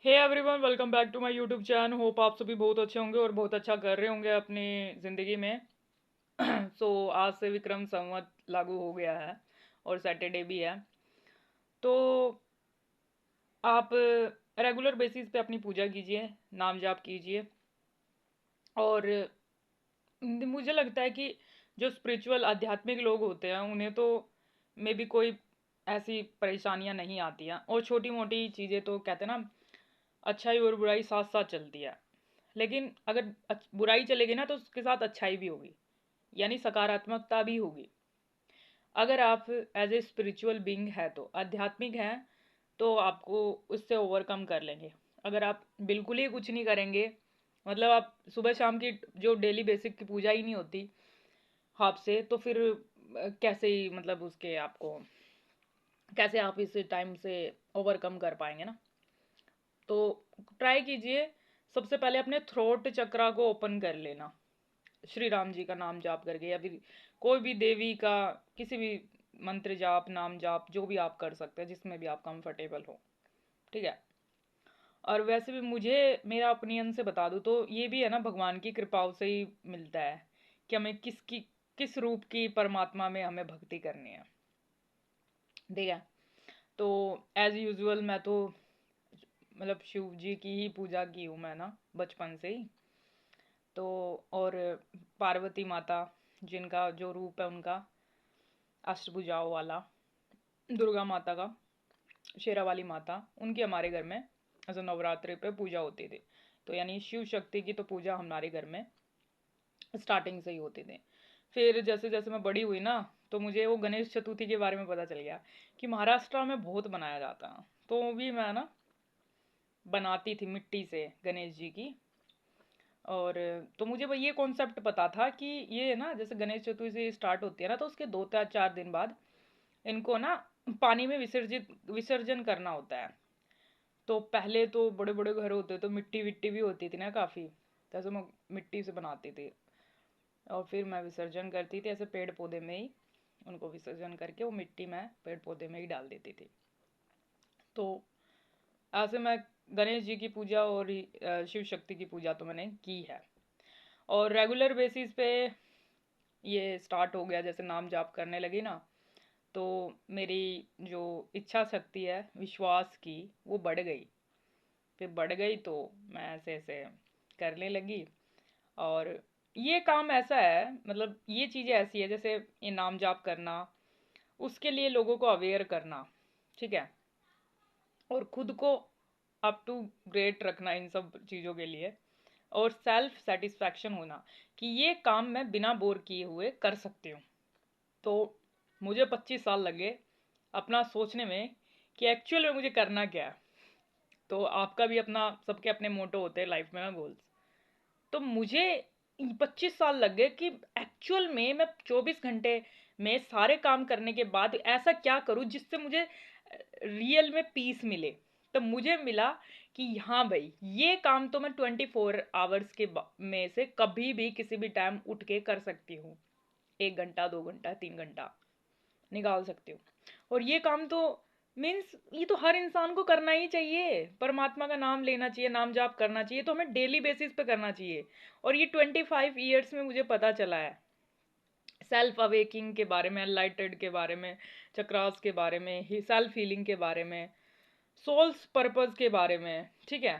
Hey everyone, welcome back to my YouTube channel. Hope आप सभी बहुत अच्छे होंगे और बहुत अच्छा कर रहे होंगे अपनी ज़िंदगी में। आज से विक्रम संवत लागू हो गया है और सैटरडे भी है। तो आप रेगुलर बेसिस पे अपनी पूजा कीजिए, नाम जाप कीजिए। और मुझे लगता है कि जो स्पिरिचुअल आध्यात्मिक लोग होते हैं उन्हें तो मे भी कोई ऐसी परेशानियां नहीं आती हैं। और छोटी मोटी चीज़ें तो कहते हैं ना, अच्छाई और बुराई साथ साथ चलती है। लेकिन अगर बुराई चलेगी ना तो उसके साथ अच्छाई भी होगी, यानी सकारात्मकता भी होगी। अगर आप एज ए स्पिरिचुअल बीइंग है तो आध्यात्मिक है तो आपको उससे ओवरकम कर लेंगे। अगर आप बिल्कुल ही कुछ नहीं करेंगे, मतलब आप सुबह शाम की जो डेली बेसिक की पूजा ही नहीं होती आपसे, तो फिर कैसे ही मतलब उसके आपको कैसे आप इस टाइम से ओवरकम कर पाएंगे ना। तो ट्राई कीजिए, सबसे पहले अपने थ्रोट चक्रा को ओपन कर लेना, श्री राम जी का नाम जाप करके, या फिर कोई भी देवी का किसी भी मंत्र जाप, नाम जाप, जो भी आप कर सकते हैं जिसमें भी आप कंफर्टेबल हो। ठीक है। और वैसे भी मुझे मेरा ओपिनियन से बता दूँ तो ये भी है ना, भगवान की कृपाओं से ही मिलता है कि हमें किस रूप की परमात्मा में हमें भक्ति करनी है। ठीक है। तो एज यूजुअल मैं तो मतलब शिव जी की ही पूजा की हूँ मैं ना, बचपन से ही। तो और पार्वती माता, जिनका जो रूप है उनका अष्टभुजाओं वाला, दुर्गा माता का, शेरा वाली माता, उनकी हमारे घर में ऐसे नवरात्रि पे पूजा होती थी। तो यानी शिव शक्ति की तो पूजा हमारे घर में स्टार्टिंग से ही होती थी। फिर जैसे जैसे मैं बड़ी हुई ना, तो मुझे वो गणेश चतुर्थी के बारे में पता चल गया कि महाराष्ट्र में बहुत बनाया जाता है। तो भी मैं ना बनाती थी मिट्टी से गणेश जी की। और तो मुझे वो ये कॉन्सेप्ट पता था कि ये ना, जैसे गणेश चतुर्थी स्टार्ट होती है ना, तो उसके 2 या 4 दिन बाद इनको ना पानी में विसर्जन करना होता है। तो पहले तो बड़े बड़े घर होते तो मिट्टी विट्टी भी होती थी ना काफ़ी, तो ऐसे मैं मिट्टी से बनाती थी। और फिर मैं विसर्जन करती थी ऐसे पेड़ पौधे में ही, उनको विसर्जन करके वो मिट्टी मैं पेड़ पौधे में ही डाल देती थी। तो ऐसे मैं गणेश जी की पूजा और शिव शक्ति की पूजा तो मैंने की है। और रेगुलर बेसिस पे ये स्टार्ट हो गया, जैसे नाम जाप करने लगी ना, तो मेरी जो इच्छा शक्ति है विश्वास की, वो बढ़ गई। फिर बढ़ गई तो मैं ऐसे ऐसे करने लगी। और ये काम ऐसा है, मतलब ये चीज़ें ऐसी है, जैसे ये नाम जाप करना, उसके लिए लोगों को अवेयर करना। ठीक है। और खुद को अप टू ग्रेट रखना इन सब चीज़ों के लिए। और सेल्फ सेटिस्फैक्शन होना कि ये काम मैं बिना बोर किए हुए कर सकती हूँ। तो मुझे 25 साल लगे अपना सोचने में कि एक्चुअल में मुझे करना क्या है। तो आपका भी अपना, सबके अपने मोटो होते हैं लाइफ में ना, गोल्स। तो मुझे 25 साल लग गए कि एक्चुअल में मैं 24 घंटे में सारे काम करने के बाद ऐसा क्या करूं जिससे मुझे रियल में पीस मिले। तो मुझे मिला कि हाँ भाई, ये काम तो मैं 24 आवर्स में से कभी भी किसी भी टाइम उठ के कर सकती हूँ। 1 घंटा, 2 घंटा, 3 घंटा निकाल सकती हूँ। और ये काम तो मीन्स ये तो हर इंसान को करना ही चाहिए। परमात्मा का नाम लेना चाहिए, नाम जाप करना चाहिए, तो हमें डेली बेसिस पे करना चाहिए। और ये 25 ईयर्स में मुझे पता चला है, सेल्फ अवेकिंग के बारे में, एनलाइटेड के बारे में, चक्रास के बारे में, सेल्फ हीलिंग के बारे में, सोल्स पर्पस के बारे में। ठीक है।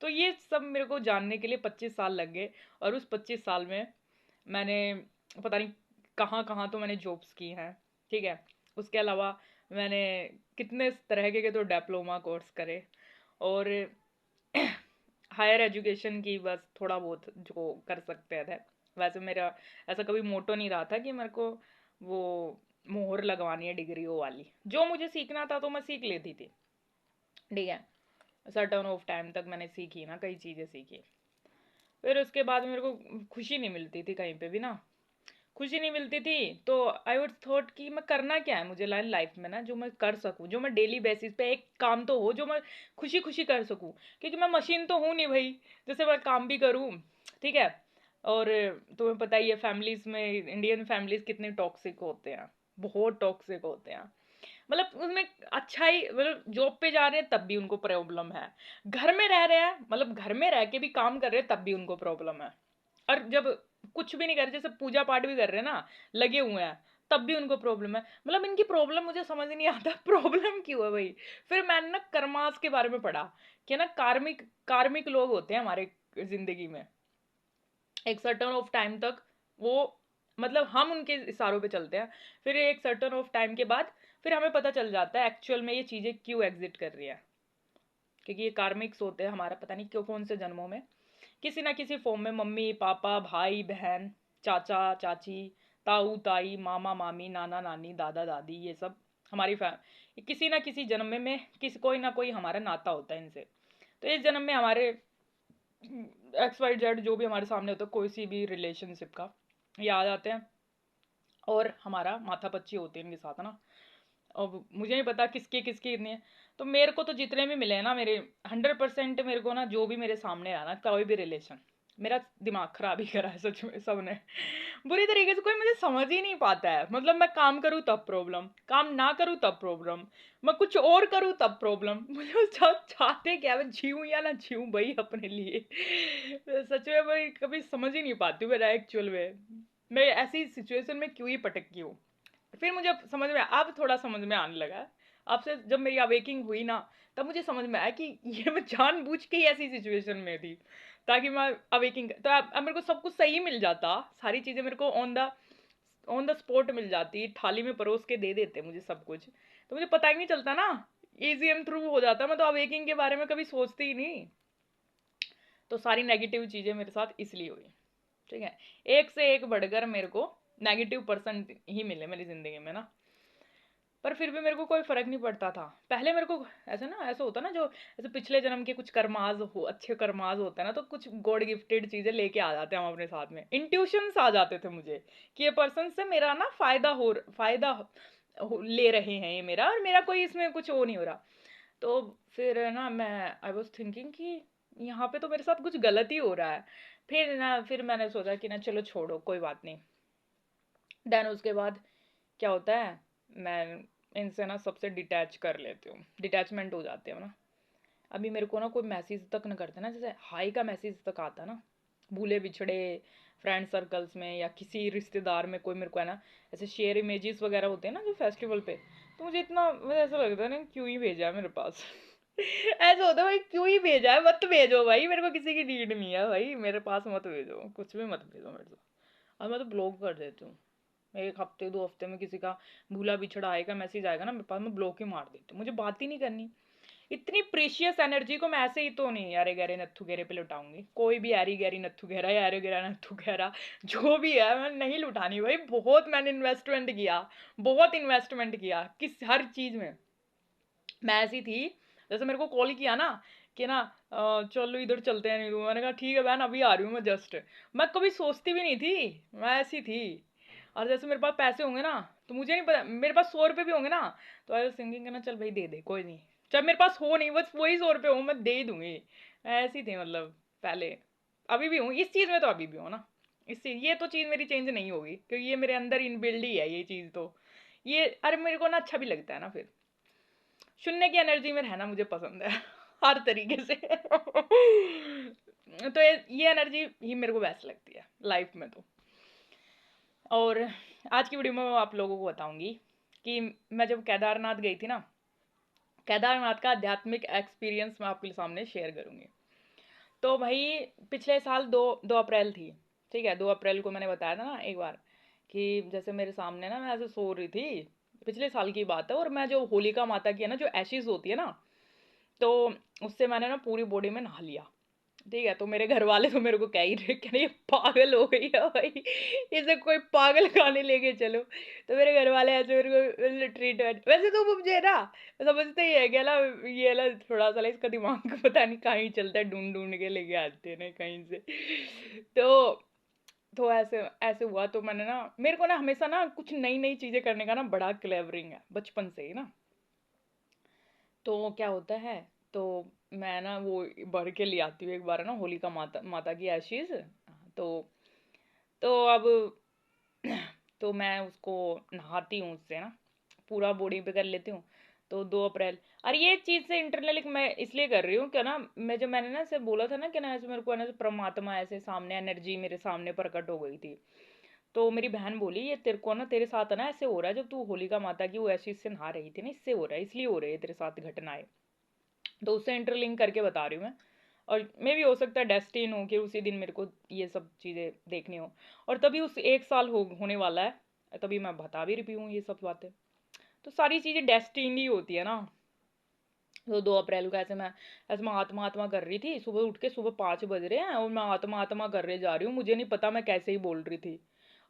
तो ये सब मेरे को जानने के लिए 25 साल लग गए। और उस 25 साल में मैंने पता नहीं कहाँ कहाँ तो मैंने जॉब्स की हैं। ठीक है। उसके अलावा मैंने कितने तरह के तो डिप्लोमा कोर्स करे। और हायर एजुकेशन की बस थोड़ा बहुत जो कर सकते थे। वैसे मेरा ऐसा कभी मोटो नहीं रहा था कि मेरे को वो मोहर लगवानी है डिग्रियों वाली। जो मुझे सीखना था तो मैं सीख लेती थी। ठीक है। सर्टन ऑफ टाइम तक मैंने सीखी ना, कई चीज़ें सीखी। फिर उसके बाद मेरे को खुशी नहीं मिलती थी कहीं पे भी ना, खुशी नहीं मिलती थी। तो आई वुड थॉट कि मैं करना क्या है मुझे लाइन लाइफ में ना, जो मैं कर सकूं, जो मैं डेली बेसिस पे एक काम तो हो जो मैं खुशी खुशी कर सकूं। क्योंकि मैं मशीन तो हूँ नहीं भाई, जैसे मैं काम भी करूँ। ठीक है। और तुम्हें पता ही है फैमिलीज में, इंडियन फैमिलीज कितने टॉक्सिक होते हैं, बहुत टॉक्सिक होते हैं। मतलब उसमें अच्छा ही, मतलब जॉब पे जा रहे हैं तब भी उनको प्रॉब्लम है, घर में रह रहे हैं, मतलब घर में रह के भी काम कर रहे हैं तब भी उनको प्रॉब्लम है, और जब कुछ भी नहीं कर रहे, जैसे पूजा पाठ भी कर रहे हैं ना, लगे हुए हैं, तब भी उनको प्रॉब्लम है। मतलब इनकी प्रॉब्लम मुझे समझ नहीं आता प्रॉब्लम क्यों है भाई। फिर मैंने ना कर्मास के बारे में पढ़ा कि ना कार्मिक कार्मिक लोग होते हैं हमारे जिंदगी में, एक सर्टन ऑफ टाइम तक वो, मतलब हम उनके इशारों पे चलते हैं, फिर एक सर्टन ऑफ टाइम के बाद फिर हमें पता चल जाता है एक्चुअल में ये चीज़ें क्यों एग्जिट कर रही है, क्योंकि ये कार्मिक्स होते हैं हमारा, पता नहीं क्यों कौन से जन्मों में किसी ना किसी फॉर्म में, मम्मी पापा भाई बहन चाचा चाची ताऊ ताई मामा मामी नाना नानी दादा दादी, ये सब हमारी किसी ना किसी जन्म में किसी कोई ना कोई हमारा नाता होता है इनसे। तो इस जन्म में हमारे एक्स वाई जेड जो भी हमारे सामने होता है कोई सी भी रिलेशनशिप का, ये आ जाते हैं और हमारा माथापच्ची होती है इनके साथ ना। अब मुझे नहीं पता किसके किसके इतने हैं। तो मेरे को तो जितने भी मिले हैं ना मेरे 100% मेरे को ना, जो भी मेरे सामने आया ना कोई भी रिलेशन, मेरा दिमाग खराब ही करा है सच में सबने, बुरी तरीके से। कोई मुझे समझ ही नहीं पाता है, मतलब मैं काम करूँ तब प्रॉब्लम, काम ना करूँ तब प्रॉब्लम, मैं कुछ और करूँ तब प्रॉब्लम। मुझे वो चाहते क्या, मैं जीऊँ या ना जीऊँ भाई अपने लिए। सच में भाई कभी समझ ही नहीं पाती हूँ मेरा एक्चुअल में मैं ऐसी सिचुएशन में क्यों ही पटकी हूँ। फिर मुझे समझ में, अब थोड़ा समझ में आने लगा, आपसे जब मेरी अवेकिंग हुई ना, तब मुझे समझ में आया कि ये मैं जानबूझ के ही ऐसी सिचुएशन में थी ताकि मैं अवेकिंग, तो अब मेरे को सब कुछ सही मिल जाता, सारी चीज़ें मेरे को ऑन द स्पॉट मिल जाती, थाली में परोस के दे देते मुझे सब कुछ, तो मुझे पता ही नहीं चलता ना, इजी एंड थ्रू हो जाता, मैं तो अवेकिंग के बारे में कभी सोचती ही नहीं। तो सारी नेगेटिव चीज़ें मेरे साथ इसलिए हुई, ठीक है। एक से एक बढ़कर मेरे को नेगेटिव पर्सन ही मिले मेरी ज़िंदगी में ना, पर फिर भी मेरे को कोई फर्क नहीं पड़ता था पहले। मेरे को ऐसा ना, ऐसा होता ना, जो ऐसे पिछले जन्म के कुछ कर्माज हो, अच्छे कर्माज होते हैं ना, तो कुछ गॉड गिफ्टेड चीजें लेके आ जाते हैं हम अपने साथ में, इंट्यूशंस आ जाते थे मुझे कि ये पर्सन से मेरा ना ले रहे हैं ये मेरा, और मेरा कोई इसमें कुछ वो नहीं हो रहा। तो फिर ना मैं आई वॉज थिंकिंग कि यहाँ पे तो मेरे साथ कुछ गलत ही हो रहा है। फिर मैंने सोचा कि ना चलो छोड़ो कोई बात नहीं। देन उसके बाद क्या होता है, मैं इनसे ना सबसे डिटैच कर लेती हूँ, डिटैचमेंट हो जाते हो ना। अभी मेरे को ना कोई मैसेज तक ना करते ना, जैसे हाई का मैसेज तक आता ना, भूले बिछड़े फ्रेंड सर्कल्स में या किसी रिश्तेदार में कोई मेरे को है ना, ऐसे शेयर इमेजेस वगैरह होते हैं ना जो फेस्टिवल पे, तो मुझे इतना मुझे ऐसा लगता है ना क्यों ही भेजा है मेरे पास। ऐसा होता है भाई क्यों ही भेजा है, मत भेजो भाई, मेरे को किसी की नीड नहीं है भाई, मेरे पास मत भेजो, कुछ भी मत भेजो मेरे को। और मैं तो ब्लॉक कर देती हूँ, एक हफ्ते 2 हफ्ते में किसी का भूला बिछड़ा आएगा मैसेज आएगा ना मेरे पास, मैं ब्लॉक ही मार देती हूँ, मुझे बात ही नहीं करनी। इतनी प्रीशियस एनर्जी को मैं ऐसे ही तो नहीं यारे गहरे नत्थु गहरे पे लुटाऊंगी, कोई भी यारी गहरी नत्थु गहरा या यारे गहरा नत्थु गहरा जो भी है मैं नहीं लुटानी भाई। बहुत मैंने इन्वेस्टमेंट किया, बहुत इन्वेस्टमेंट किया किस हर चीज़ में। मैं ऐसी थी, जैसे मेरे को कॉल किया ना कि ना चलो इधर चलते हैं, नहीं तो मैंने कहा ठीक है बहन अभी आ रही हूँ मैं जस्ट। मैं कभी सोचती भी नहीं थी, मैं ऐसी थी। और जैसे मेरे पास पैसे होंगे ना, तो मुझे नहीं पता, मेरे पास 100 रुपये भी होंगे ना, तो आई थिंकिंग ना चल भाई दे दे कोई नहीं, जब मेरे पास हो नहीं बस वही 100 रुपये हो मैं दे ही दूंगी। ऐसी थी मतलब पहले, अभी भी हूँ इस चीज़ में, तो अभी भी हूँ ना। इससे ये तो चीज़ मेरी चेंज नहीं होगी क्योंकि ये मेरे अंदर इनबिल्ड ही है ये चीज़ तो। ये अरे मेरे को ना अच्छा भी लगता है ना, फिर शून्य की एनर्जी में रहना मुझे पसंद है हर तरीके से। तो ये एनर्जी ही मेरे को बेस्ट लगती है लाइफ में तो। और आज की वीडियो में मैं आप लोगों को बताऊंगी कि मैं जब केदारनाथ गई थी ना, केदारनाथ का आध्यात्मिक एक्सपीरियंस मैं आपके सामने शेयर करूंगी। तो भाई पिछले साल 2 अप्रैल थी, ठीक है, 2 अप्रैल को मैंने बताया था ना एक बार कि जैसे मेरे सामने ना मैं ऐसे सो रही थी, पिछले साल की बात है, और मैं जो होलिका माता की है ना जो एशिज होती है ना, तो उससे मैंने ना पूरी बॉडी में नहा लिया, ठीक है। तो मेरे घर वाले तो मेरे को कह ही रहे, कह रहे ये पागल हो गई है भाई, इसे कोई पागल खाने लेके चलो। तो मेरे घर वाले ऐसे मेरे को ट्रीटमेंट, वैसे तो मुझे ना समझते ही है कि ना ये ना थोड़ा सा इसका दिमाग पता नहीं कहाँ ही चलता है, ढूंढ ढूंढ के लेके आते हैं ना कहीं से। तो तो ऐसे ऐसे हुआ, तो मैंने ना, मेरे को ना हमेशा ना कुछ नई नई चीजें करने का ना बड़ा क्लेवरिंग है बचपन से ही ना। तो क्या होता है, तो मैं ना वो भर के ले आती हूँ एक बार ना होलिका माता माता की एशीज। तो तो अब तो मैं उसको नहाती हूँ उससे ना, पूरा बॉडी पे कर लेती हूँ। तो 2 अप्रैल, और ये चीज़ से इंटरनली मैं इसलिए कर रही हूँ क्या ना, मैंने ना ऐसे बोला था ना कि ना ऐसे मेरे को है ना परमात्मा ऐसे सामने एनर्जी मेरे सामने प्रकट हो गई थी। तो मेरी बहन बोली ये तेरे को ना, तेरे साथ है ना ऐसे हो रहा है, जब तू होलिका माता की वो ऐसी इससे नहा रही थी ना, इससे हो रहा है, इसलिए हो रही है तेरे साथ घटनाएं। तो उससे इंटरलिंक करके बता रही हूँ मैं। और मे भी हो सकता है डेस्टिन हो कि उसी दिन मेरे को ये सब चीज़ें देखनी हो, और तभी उस 1 साल होने वाला है, तभी मैं बता भी रही हूँ ये सब बातें। तो सारी चीज़ें डेस्टिन ही होती है ना। तो 2 अप्रैल को ऐसे मैं आत्मा आत्मा कर रही थी, सुबह उठ के, सुबह 5 बज रहे हैं और मैं आत्मा आत्मा कर रहे जा रही हूँ, मुझे नहीं पता मैं कैसे ही बोल रही थी।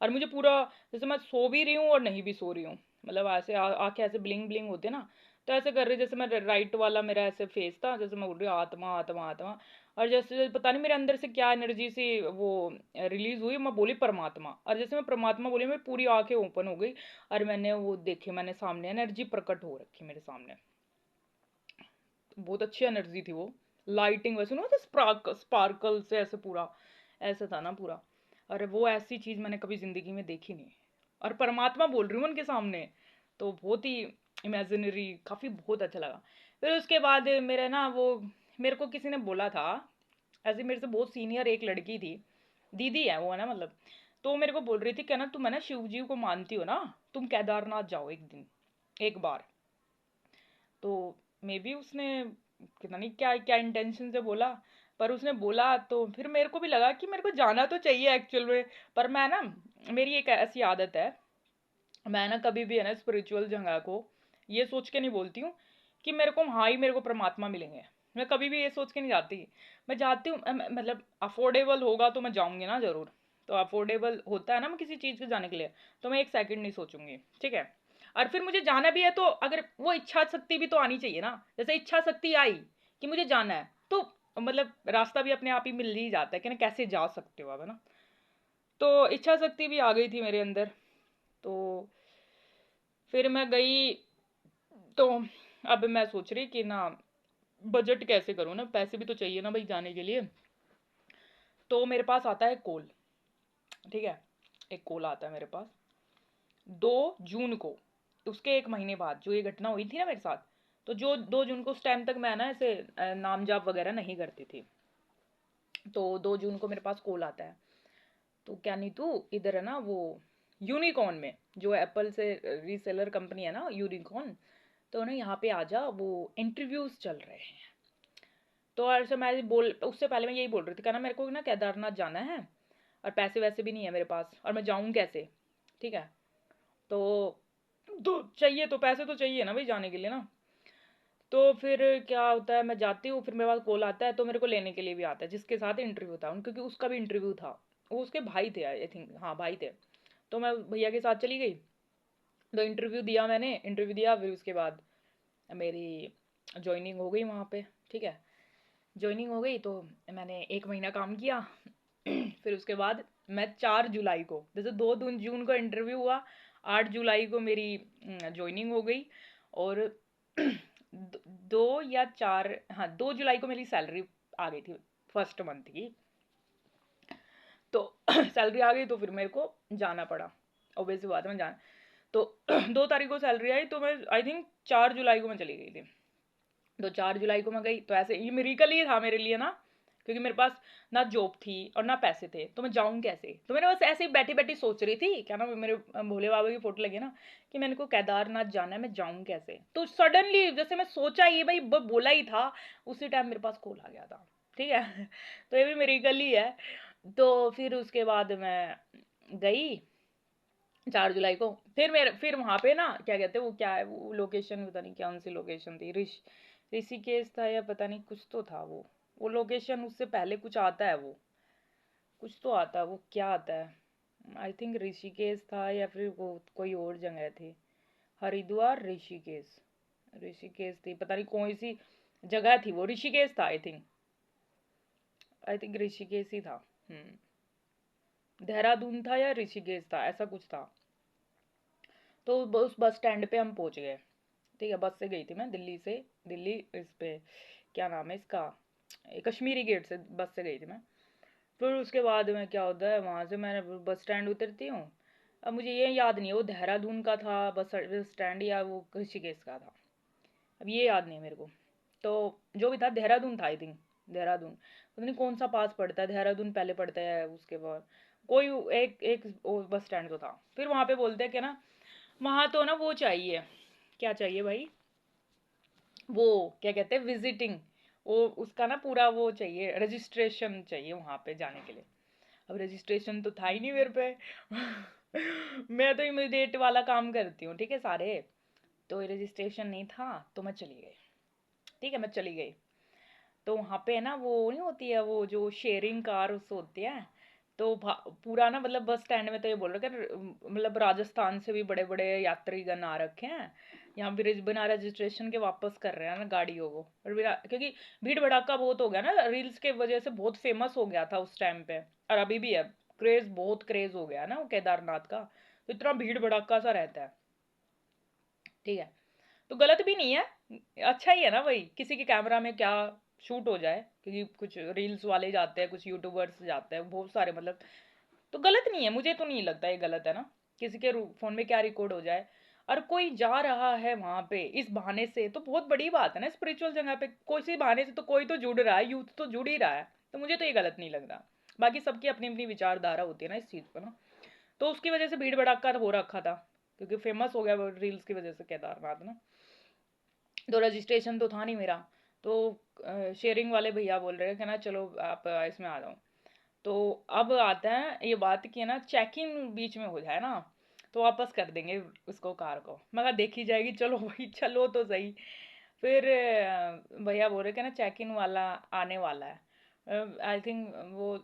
और मुझे पूरा, जैसे मैं सो भी रही हूँ और नहीं भी सो रही हूँ, मतलब ऐसे आंखें ऐसे ब्लिंग ब्लिंग होते ना, तो ऐसे कर रही, जैसे मैं राइट वाला मेरा ऐसे फेस था, जैसे मैं बोल रही हूँ आत्मा आत्मा आत्मा। और जैसे पता नहीं मेरे अंदर से क्या एनर्जी सी वो रिलीज हुई, मैं बोली परमात्मा, और जैसे मैं परमात्मा बोली मेरी पूरी आंखें ओपन हो गई। और मैंने वो देखी, मैंने सामने एनर्जी प्रकट हो रखी मेरे सामने। बहुत अच्छी एनर्जी थी वो, लाइटिंग वैसे ना, स्पार्कल से ऐसे पूरा ऐसे था ना पूरा। अरे वो ऐसी चीज मैंने कभी जिंदगी में देखी नहीं, और परमात्मा बोल रही हूँ उनके सामने। तो बहुत ही इमेजिनरी, काफी बहुत अच्छा लगा। फिर उसके बाद मेरा ना वो, मेरे को किसी ने बोला था, ऐसे मेरे से बहुत सीनियर एक लड़की थी, दीदी है वो है ना मतलब। तो वो मेरे को बोल रही थी क्या ना, तुम है ना शिव जी को मानती हो ना, तुम केदारनाथ जाओ एक दिन, एक बार। तो मे बी उसने पता नहीं क्या क्या इंटेंशन से बोला, पर उसने बोला तो फिर मेरे को भी लगा कि मेरे को जाना तो चाहिए एक्चुअल में। पर मैं ना, मेरी एक ऐसी आदत है, मैं ना कभी भी है ना स्पिरिचुअल जगह को ये सोच के नहीं बोलती हूँ कि मेरे को वहाँ ही मेरे को परमात्मा मिलेंगे। मैं कभी भी ये सोच के नहीं जाती। मैं जाती हूँ मतलब अफोर्डेबल होगा तो मैं जाऊंगी ना जरूर। तो अफोर्डेबल होता है ना मैं किसी चीज़ के जाने के लिए, तो मैं एक सेकंड नहीं सोचूंगी, ठीक है। और फिर मुझे जाना भी है तो अगर वो इच्छा शक्ति भी तो आनी चाहिए ना, जैसे इच्छा शक्ति आई कि मुझे जाना है, तो मतलब रास्ता भी अपने आप ही मिल ही जाता है कि ना कैसे जा सकते हो आप, है ना। तो इच्छा शक्ति भी आ गई थी मेरे अंदर। तो फिर मैं गई। तो अब मैं सोच रही कि ना बजट कैसे करूँ ना, पैसे भी तो चाहिए ना भाई जाने के लिए। तो मेरे पास आता है कॉल, ठीक है, एक कॉल आता है मेरे पास 2 जून को, उसके 1 महीने बाद जो ये घटना हुई थी ना मेरे साथ। तो जो 2 जून को, उस टाइम तक मैं ना ऐसे नाम जाप वगैरह नहीं करती थी। तो 2 जून को मेरे पास कॉल आता है, तो क्या नहीं तू इधर है ना वो यूनिकॉर्न में, जो एप्पल से रीसेलर कंपनी है ना यूनिकॉर्न, तो ना यहाँ पे आ जा, वो इंटरव्यूज चल रहे हैं। तो ऐसे मैं बोल, उससे पहले मैं यही बोल रही थी क्या ना मेरे को ना केदारनाथ जाना है, और पैसे वैसे भी नहीं है मेरे पास, और मैं जाऊँ कैसे, ठीक है। तो चाहिए, तो पैसे तो चाहिए ना भाई जाने के लिए ना। तो फिर क्या होता है, मैं जाती हूँ, फिर मेरे पास कॉल आता है, तो मेरे को लेने के लिए भी आता है जिसके साथ इंटरव्यू था क्योंकि उसका भी इंटरव्यू था। वो उसके भाई थे आई थिंक, हाँ भाई थे। तो मैं भैया के साथ चली गई। तो इंटरव्यू दिया, मैंने इंटरव्यू दिया, फिर उसके बाद मेरी ज्वाइनिंग हो गई वहाँ पे, ठीक है। ज्वाइनिंग हो गई तो मैंने 1 महीना काम किया। फिर उसके बाद मैं 4 जुलाई को, जैसे 2 जून को इंटरव्यू हुआ, 8 जुलाई को मेरी ज्वाइनिंग हो गई। और 2 या 4, हाँ 2 जुलाई को मेरी सैलरी आ गई थी, फर्स्ट मंथ की। तो सैलरी आ गई तो फिर मेरे को जाना पड़ा, ऑब्वियस बात है मैं जाना। तो 2 तारीख को सैलरी आई, तो मैं आई थिंक 4 जुलाई को मैं चली गई थी। तो 4 जुलाई को मैं गई, तो ऐसे ये मिरेकल ही था मेरे लिए ना, क्योंकि मेरे पास ना जॉब थी और ना पैसे थे, तो मैं जाऊं कैसे। तो मैंने बस ऐसे ही बैठी बैठी सोच रही थी क्या ना, मेरे भोले बाबा की फोटो लगी ना, कि मैंने को केदारनाथ जाना है, मैं जाऊं कैसे। तो सडनली जैसे मैं सोचा, ये भाई बोला ही था, उसी टाइम मेरे पास कॉल आ गया था, ठीक है। तो ये भी मिरेकल ही है। तो फिर उसके बाद मैं गई 4 जुलाई को। फिर वहां पे ना क्या कहते हैं वो, क्या है वो लोकेशन, पता नहीं कौन सी लोकेशन थी, ऋषिकेश था या पता नहीं कुछ तो था वो लोकेशन, उससे पहले कुछ आता है वो, कुछ तो आता है वो, क्या आता है, आई थिंक ऋषिकेश था या फिर वो कोई और जगह थी। हरिद्वार ऋषिकेश, ऋषिकेश थी, पता नहीं कौन सी जगह थी, वो ऋषिकेश था आई थिंक ऋषिकेश ही था। देहरादून था या ऋषिकेश था, ऐसा कुछ था। तो उस बस स्टैंड पे हम पहुंच गए, ठीक है। बस से गई थी मैं दिल्ली से, दिल्ली इस पे क्या नाम है इसका, कश्मीरी गेट से बस से गई थी मैं। फिर उसके बाद में क्या होता है, वहां से मैं बस स्टैंड उतरती हूँ, अब मुझे ये याद नहीं है वो देहरादून का था बस स्टैंड या वो ऋषिकेश का था, अब ये याद नहीं है मेरे को। तो जो भी था देहरादून था आई थिंक, देहरादून, पता नहीं कौन सा पास पड़ता है, देहरादून पहले पड़ता है उसके बाद कोई एक एक वो बस स्टैंड तो था। फिर वहाँ पे बोलते हैं कि ना वहाँ तो ना वो चाहिए, क्या चाहिए भाई, वो क्या कहते हैं विजिटिंग, वो उसका ना पूरा वो चाहिए, रजिस्ट्रेशन चाहिए वहाँ पे जाने के लिए। अब रजिस्ट्रेशन तो था ही नहीं मेरे पे मैं तो इमीडिएट वाला काम करती हूँ ठीक है सारे, तो रजिस्ट्रेशन नहीं था तो मैं चली गई। ठीक है मैं चली गई, तो वहाँ पे है ना वो नहीं होती है वो जो शेयरिंग कार उस होती है, तो पूरा ना मतलब बस स्टैंड में तो ये बोल रहे हैं कि मतलब राजस्थान से भी बड़े बड़े यात्रीगण आ रखे हैं यहाँ भी बिना रजिस्ट्रेशन के वापस कर रहे हैं ना गाड़ियों को, और क्योंकि भीड़ भड़ाका बहुत हो गया ना, रील्स के वजह से बहुत फेमस हो गया था उस टाइम पे, और अभी भी है, क्रेज बहुत क्रेज हो गया है ना वो केदारनाथ का, तो इतना भीड़ भड़ाका सा रहता है। ठीक है, तो गलत भी नहीं है, अच्छा ही है ना भाई, किसी के कैमरा में क्या शूट हो जाए, क्योंकि कुछ रील्स वाले जाते हैं कुछ यूट्यूबर्स जाते हैं बहुत सारे मतलब, तो गलत नहीं है, मुझे तो नहीं लगता ये गलत है ना, किसी के फोन में क्या रिकॉर्ड हो जाए, और कोई जा रहा है वहां पे इस बहाने से तो बहुत बड़ी बात है ना, स्पिरिचुअल जगह पे कोई सी बहाने से तो कोई तो जुड़ रहा है, यूथ तो जुड़ ही रहा है, तो मुझे तो ये गलत नहीं लगता। बाकी सबकी अपनी अपनी विचारधारा होती है ना इस चीज पर ना, तो उसकी वजह से भीड़ भड़ाका हो रखा था, क्योंकि फेमस हो गया रील्स की वजह से केदारनाथ ना, तो रजिस्ट्रेशन तो था नहीं मेरा, तो शेयरिंग वाले भैया बोल रहे हैं कि ना चलो आप इसमें आ जाओ, तो अब आता है ये बात कि ना चेकिंग बीच में हो जाए ना तो वापस कर देंगे उसको कार को, मैं कहा देखी जाएगी चलो भाई चलो तो सही। फिर भैया बोल रहे कि ना चेक इन वाला आने वाला है, आई थिंक वो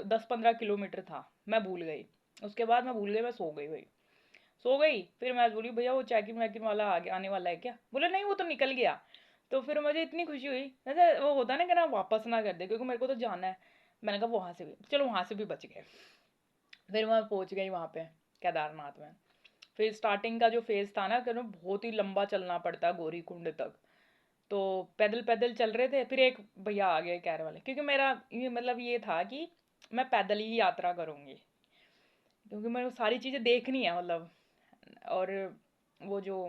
10-15 किलोमीटर था, मैं भूल गई, उसके बाद मैं भूल गई, मैं सो गई भाई, सो गई। फिर मैं बोली भैया वो चेकिंग वेकिंग वाला आगे आने वाला है क्या, बोले नहीं वो तो निकल गया। तो फिर मुझे इतनी खुशी हुई, जैसे वो होता है ना कि ना वापस ना कर दे, क्योंकि मेरे को तो जाना है, मैंने कहा वहां से भी चलो, वहां से भी बच गए। फिर मैं पहुंच गई वहां पे केदारनाथ में। फिर स्टार्टिंग का जो फेज था ना कि ना बहुत ही लंबा चलना पड़ता है गौरी कुंड तक, तो पैदल पैदल चल रहे थे, फिर एक भैया आ गए कैर वाले, क्योंकि मेरा ये मतलब ये था कि मैं पैदल ही यात्रा करूंगी, क्योंकि मेरे को सारी चीज़ें देखनी है मतलब। और वो जो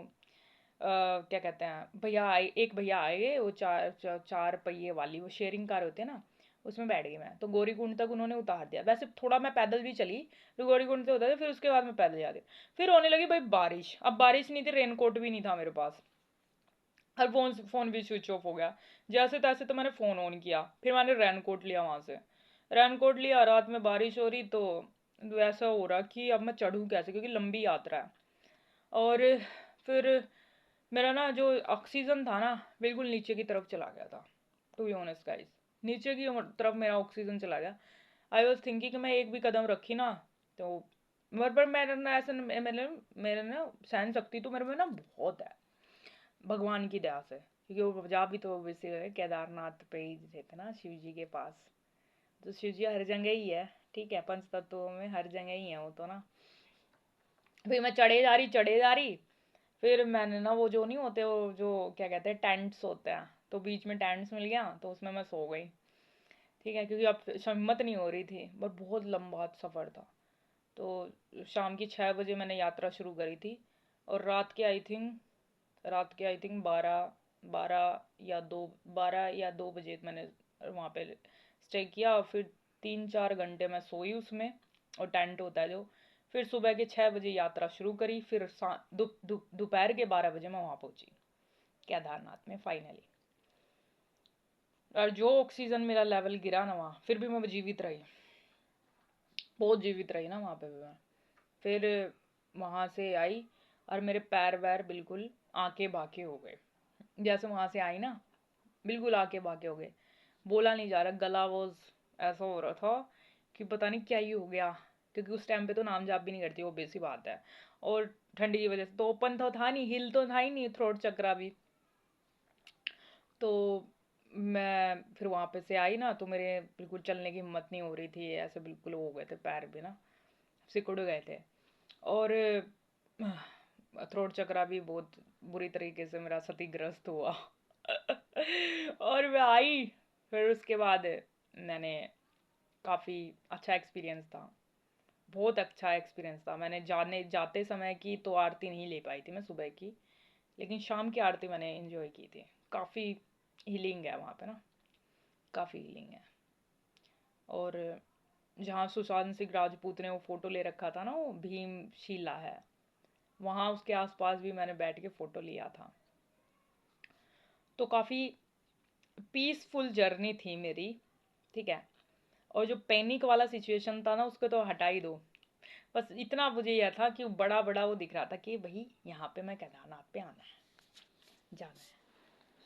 क्या कहते हैं भैया आए, एक भैया आए वो चार पहिए वाली वो शेयरिंग कार होती है ना, उसमें बैठ गई मैं, तो गौरीकुंड तक उन्होंने उतार दिया, वैसे थोड़ा मैं पैदल भी चली, तो गौरीकुंड से उतार दिया, फिर उसके बाद मैं पैदल जा रही, फिर होने लगी भाई बारिश, अब बारिश नहीं थी, रेनकोट भी नहीं था मेरे पास, और फोन फोन भी स्विच ऑफ हो गया, जैसे तैसे तो मैंने फ़ोन ऑन किया, फिर मैंने रेनकोट लिया वहाँ से, रेनकोट लिया, रात में बारिश हो रही, तो ऐसा हो रहा कि अब मैं चढ़ूँ कैसे, क्योंकि लंबी यात्रा है। और फिर मेरा ना जो ऑक्सीजन था ना बिल्कुल नीचे की तरफ चला गया था, टू बी ऑनेस्ट गाइस, नीचे की तरफ मेरा ऑक्सीजन चला गया। आई वॉज थिंकिंग कि मैं एक भी कदम रखी ना तो, मगर पर मेरे ना ऐसा मेरे मेरे ना सहन शक्ति तो मेरे में ना बहुत है, भगवान की दया से, क्योंकि वो जा भी तो वैसे केदारनाथ पे ही थे ना शिव जी के पास, तो शिव जी हर जगह ही है, ठीक है, पंच तत्वों में हर जगह ही है वो तो ना। फिर मैं चढ़े जा रही, फिर मैंने ना वो जो नहीं होते वो जो क्या कहते हैं टेंट्स होते हैं, तो बीच में टेंट्स मिल गया, तो उसमें मैं सो गई। ठीक है, क्योंकि अब हिम्मत नहीं हो रही थी, बट बहुत लंबा सफ़र था। तो शाम की 6 बजे मैंने यात्रा शुरू करी थी, और रात के आई थिंक 12 या 2 बजे मैंने वहाँ पे स्टे किया, और फिर 3-4 घंटे मैं सोई उसमें, और टेंट होता है जो, फिर सुबह के 6 बजे यात्रा शुरू करी, फिर दोपहर के 12 बजे मैं वहाँ पहुँची केदारनाथ में फाइनली। और जो ऑक्सीजन मेरा लेवल गिरा ना वहाँ, फिर भी मैं जीवित रही, बहुत जीवित रही ना वहाँ पे भी मैं। फिर वहाँ से आई, और मेरे पैर वैर बिल्कुल आके बाके हो गए, जैसे वहाँ से आई ना बिल्कुल आके बाके हो गए, बोला नहीं जा रहा, गला वो ऐसा हो रहा था कि पता नहीं क्या ही हो गया, क्योंकि उस टाइम पे तो नाम जाप भी नहीं करती, वो बेसी बात है, और ठंडी की वजह से तो ओपन तो था नहीं, हिल तो था ही नहीं थ्रोट चक्रा भी। तो मैं फिर वहाँ पे से आई ना, तो मेरे बिल्कुल चलने की हिम्मत नहीं हो रही थी, ऐसे बिल्कुल हो गए थे पैर भी ना, सिकुड़ गए थे, और थ्रोट चक्रा भी बहुत बुरी तरीके से मेरा क्षतिग्रस्त हुआ और मैं आई, फिर उसके बाद मैंने काफ़ी अच्छा एक्सपीरियंस था, बहुत अच्छा एक्सपीरियंस था। मैंने जाते समय की तो आरती नहीं ले पाई थी मैं सुबह की, लेकिन शाम की आरती मैंने एंजॉय की थी। काफ़ी हीलिंग है वहाँ पे ना, काफ़ी हीलिंग है। और जहाँ सुशांत सिंह राजपूत ने वो फोटो ले रखा था ना, वो भीमशिला है, वहाँ उसके आसपास भी मैंने बैठ के फोटो लिया था। तो काफ़ी पीसफुल जर्नी थी मेरी, ठीक है। और जो पैनिक वाला सिचुएशन था ना, उसको तो हटा ही दो। बस इतना मुझे यह था कि बड़ा बड़ा वो दिख रहा था कि भाई यहाँ पे मैं केदारनाथ पे आना है, जाना है।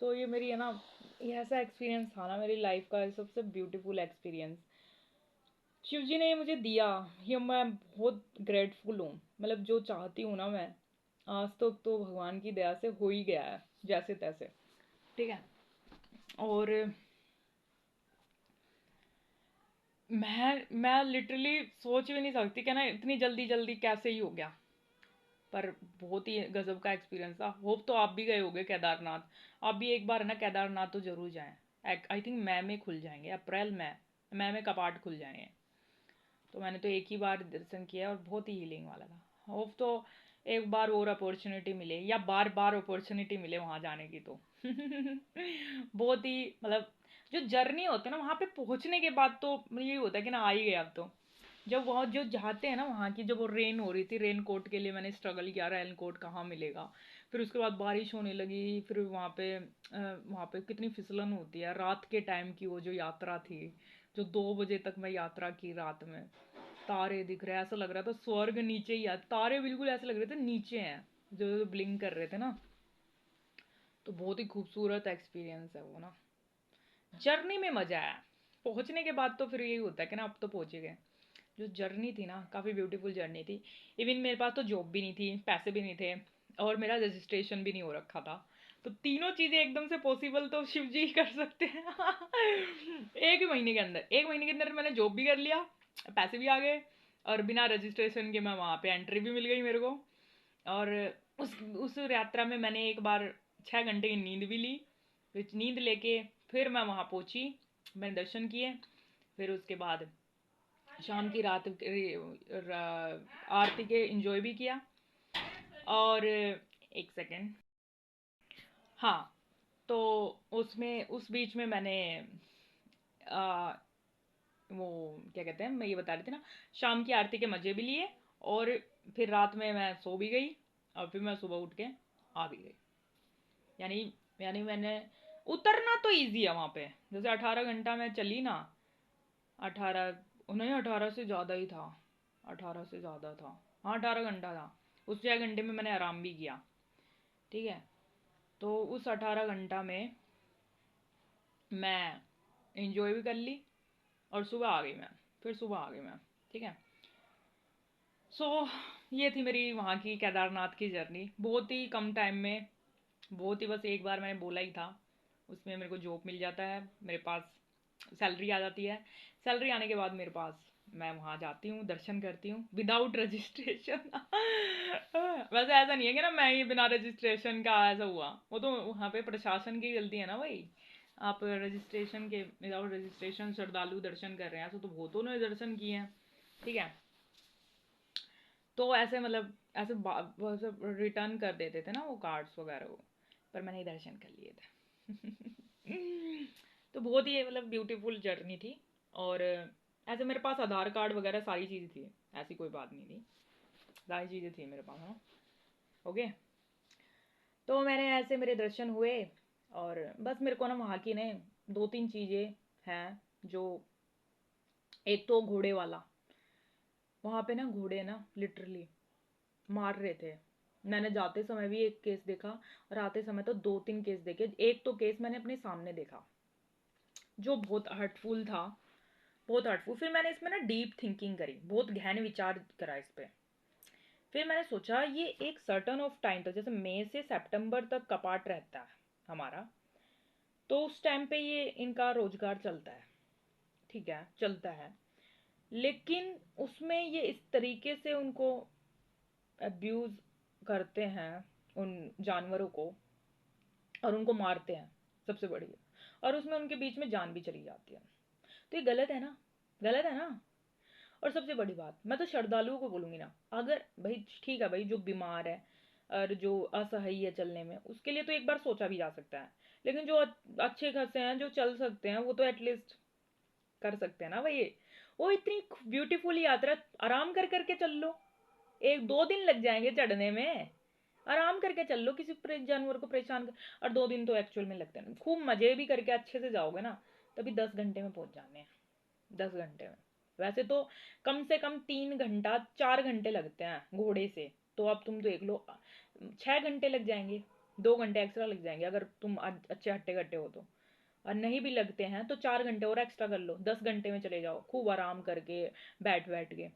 सो ये मेरी है ना, ये ऐसा एक्सपीरियंस था ना मेरी लाइफ का, सबसे ब्यूटीफुल एक्सपीरियंस शिव जी ने ये मुझे दिया। ये मैं बहुत ग्रेटफुल हूँ। मतलब जो चाहती हूँ ना मैं, आज तक तो भगवान की दया से हो ही गया है जैसे तैसे, ठीक है। और मैं लिटरली सोच भी नहीं सकती कि ना इतनी जल्दी जल्दी कैसे ही हो गया। पर बहुत ही गजब का एक्सपीरियंस था। होप तो आप भी गए होगे केदारनाथ। आप भी एक बार है ना केदारनाथ तो जरूर जाएं। आई थिंक मई में खुल जाएंगे, अप्रैल में, मई में कपाट खुल जाएंगे। तो मैंने तो एक ही बार दर्शन किया और बहुत ही हीलिंग वाला था। होप तो एक बार और अपॉर्चुनिटी मिले, या बार बार अपॉर्चुनिटी मिले वहां जाने की तो बहुत ही मतलब, जो जर्नी होती है ना वहां पे पहुंचने के बाद तो ये होता है कि ना आ ही गया अब तो। जब वहाँ जो जाते हैं ना वहाँ की, जब वो रेन हो रही थी, रेन कोट के लिए मैंने स्ट्रगल किया, रेन कोट कहाँ मिलेगा। फिर उसके बाद बारिश होने लगी, फिर वहाँ पे कितनी फिसलन होती है। रात के टाइम की वो जो यात्रा थी, जो 2 बजे तक मैं यात्रा की रात में, तारे दिख रहे, ऐसा लग रहा था स्वर्ग नीचे ही है। तारे बिल्कुल ऐसे लग रहे थे नीचे हैं, जो ब्लिंक कर रहे थे ना। तो बहुत ही खूबसूरत एक्सपीरियंस है वो ना। जर्नी में मजा आया। पहुंचने के बाद तो फिर यही होता है कि ना अब तो पहुंच ही गए। जो जर्नी थी ना, काफ़ी ब्यूटीफुल जर्नी थी। इवन मेरे पास तो जॉब भी नहीं थी, पैसे भी नहीं थे, और मेरा रजिस्ट्रेशन भी नहीं हो रखा था। तो तीनों चीज़ें एकदम से पॉसिबल तो शिव जी ही कर सकते हैं। एक ही महीने के अंदर, एक महीने के अंदर मैंने जॉब भी कर लिया, पैसे भी आ गए, और बिना रजिस्ट्रेशन के मैं वहाँ पे एंट्री भी मिल गई मेरे को। और उस यात्रा में मैंने एक बार 6 घंटे की नींद भी ली। फिर नींद लेके फिर मैं वहाँ पहुँची, मैंने दर्शन किए। फिर उसके बाद शाम की आरती के एंजॉय भी किया। और एक सेकेंड, हाँ, तो उसमें उस बीच में मैंने आ, वो क्या कहते हैं, मैं ये बता रही थी ना, शाम की आरती के मजे भी लिए। और फिर रात में मैं सो भी गई, और फिर मैं सुबह उठ के आ भी गई। यानी यानी मैंने, उतरना तो इजी है वहाँ पे। जैसे 18 घंटा मैं चली ना, 18, नहीं 18 से ज़्यादा ही था, 18 से ज़्यादा था। हाँ 18 घंटा था। उस 6 घंटे में मैंने आराम भी किया, ठीक है। तो उस 18 घंटा में मैं इंजॉय भी कर ली, और सुबह आ गई मैं, फिर सुबह आ गई मैं, ठीक है। सो ये थी मेरी वहाँ की केदारनाथ की जर्नी, बहुत ही कम टाइम में। बहुत ही, बस एक बार मैंने बोला ही था, उसमें मेरे को जॉब मिल जाता है, मेरे पास सैलरी आ जाती है। सैलरी आने के बाद मेरे पास, मैं वहाँ जाती हूँ, दर्शन करती हूँ विदाउट रजिस्ट्रेशन। वैसे ऐसा नहीं है कि ना मैं ही बिना रजिस्ट्रेशन का ऐसा हुआ, वो तो वहाँ पे प्रशासन की गलती है ना भाई। आप रजिस्ट्रेशन के, विदाउट रजिस्ट्रेशन श्रद्धालु दर्शन कर रहे हैं, ऐसा तो बहुतों ने दर्शन किए हैं, ठीक है। तो ऐसे मतलब ऐसे वो सब रिटर्न कर देते थे ना वो कार्ड्स वगैरह वो, पर मैंने ही दर्शन कर लिए थे। तो बहुत ही मतलब ब्यूटीफुल जर्नी थी। और ऐसे मेरे पास आधार कार्ड वगैरह सारी चीज़ें थी, ऐसी कोई बात नहीं थी, सारी चीज़ें थी मेरे पास, हाँ। ओके। तो मैंने ऐसे मेरे दर्शन हुए। और बस मेरे को ना वहाँ की ने 2-3 चीज़ें हैं जो, एक तो घोड़े वाला, वहाँ पे ना घोड़े ना लिटरली मार रहे थे। मैंने जाते समय भी एक केस देखा, और आते समय तो 2-3 केस देखे। एक तो केस मैंने अपने सामने देखा, जो बहुत हर्टफुल था, बहुत हर्टफुल। फिर मैंने इसमें ना डीप थिंकिंग करी, बहुत गहन विचार करा इस पे। फिर मैंने सोचा ये एक सर्टन ऑफ टाइम तक, जैसे मई से सितंबर तक कपाट रहता है हमारा, तो उस टाइम पे ये इनका रोजगार चलता है, ठीक है, चलता है। लेकिन उसमें ये इस तरीके से उनको अब्यूज करते हैं, उन जानवरों को, और उनको मारते हैं, सबसे बड़ी, और उसमें उनके बीच में जान भी चली जाती है। तो ये गलत है ना, गलत है ना। और सबसे बड़ी बात, मैं तो श्रद्धालुओं को बोलूँगी ना, अगर भाई ठीक है भाई, जो बीमार है और जो असहाय है चलने में, उसके लिए तो एक बार सोचा भी जा सकता है। लेकिन जो अच्छे खासे हैं, जो चल सकते हैं, वो तो एटलीस्ट कर सकते हैं ना भाई। वो इतनी ब्यूटीफुल यात्रा, आराम कर करके चल लो। 1-2 दिन लग जाएंगे चढ़ने में, आराम करके चल लो, किसी जानवर को परेशान कर। और 2 दिन तो एक्चुअल में लगते हैं, खूब मजे भी करके अच्छे से जाओगे ना, तभी 10 घंटे में पहुंच जाने हैं। 10 घंटे में, वैसे तो कम से कम 3 घंटा 4 घंटे लगते हैं घोड़े से। तो अब तुम देख लो, 6 घंटे लग जाएंगे, 2 घंटे एक्स्ट्रा लग जाएंगे अगर तुम अच्छे हट्टे कट्टे हो तो। और नहीं भी लगते हैं तो 4 घंटे और एक्स्ट्रा कर लो, 10 घंटे में चले जाओ खूब आराम करके, बैठ बैठ के।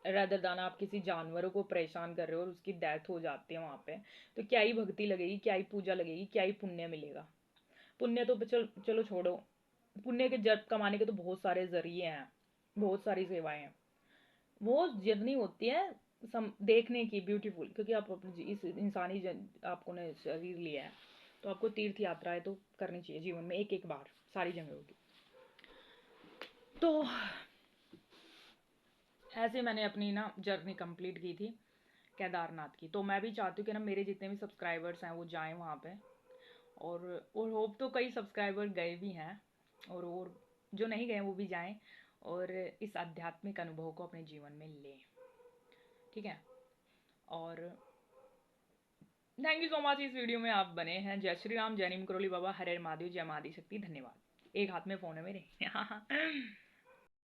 रदर दान आप किसी जानवरों को परेशान कर रहे हो और उसकी डेथ हो जाती है वहां पे, तो क्या ही भक्ति लगेगी, क्या ही पूजा लगेगी, क्या ही पुण्य मिलेगा। पुण्य तो चलो छोड़ो, पुण्य के जब कमाने के तो बहुत सारे जरिए हैं, बहुत सारी सेवाएं हैं। वो जर्नी होती है देखने की ब्यूटीफुल, क्योंकि आप अपने इस इंसानी आपको ने शरीर लिया है, तो आपको तीर्थ यात्राएं तो करनी चाहिए जीवन में एक एक बार, सारी जगहों की। तो ऐसे मैंने अपनी ना जर्नी कंप्लीट की थी केदारनाथ की। तो मैं भी चाहती हूँ कि ना मेरे जितने भी सब्सक्राइबर्स हैं वो जाएं वहाँ पे, और होप तो कई सब्सक्राइबर गए भी हैं, और जो नहीं गए वो भी जाएं और इस आध्यात्मिक अनुभव को अपने जीवन में लें। ठीक है। और थैंक यू सो मच, इस वीडियो में आप बने हैं। जय श्री राम, जय नीम करोली बाबा, हरे हर महादेव, जय महादी शक्ति, धन्यवाद। एक हाथ में फ़ोन है मेरे।